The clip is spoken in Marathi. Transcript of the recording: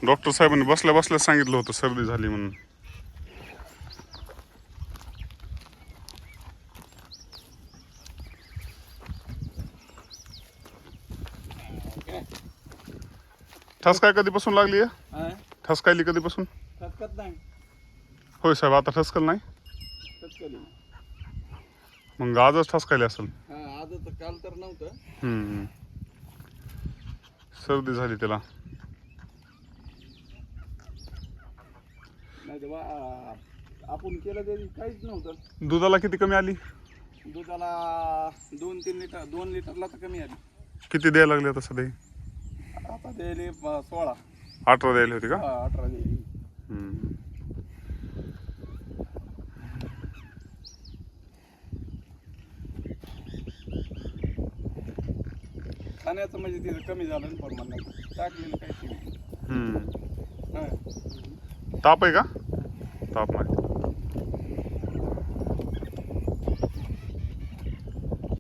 डॉक्टर साहेबांनी बसल्या बसल्या सांगितलं होतं सर्दी झाली म्हणून. ठसकाय कधीपासून लागली आहे? ठसकायली कधीपासून? ठसकत नाही. होय साहेब, आता ठसकल नाही? ठसकली मग आजच ठसकायली असेल. आजच, काल तर नव्हतं. सर्दी झाली त्याला. नाही तेव्हा आपण केलं तरी काहीच नव्हतं. दुधाला किती कमी आली? दुधाला 2-3 लिटर, 2 लिटरला तर कमी आली. किती द्यायला लागले आता सध्या? आता द्यायले 16. 18 द्यायला होती का? 18 द्यायली. खाण्याचं म्हणजे तिथं कमी झालं ना प्रमाण, नाही टाकलेलं काही. ताप आहे का? ताप नाही.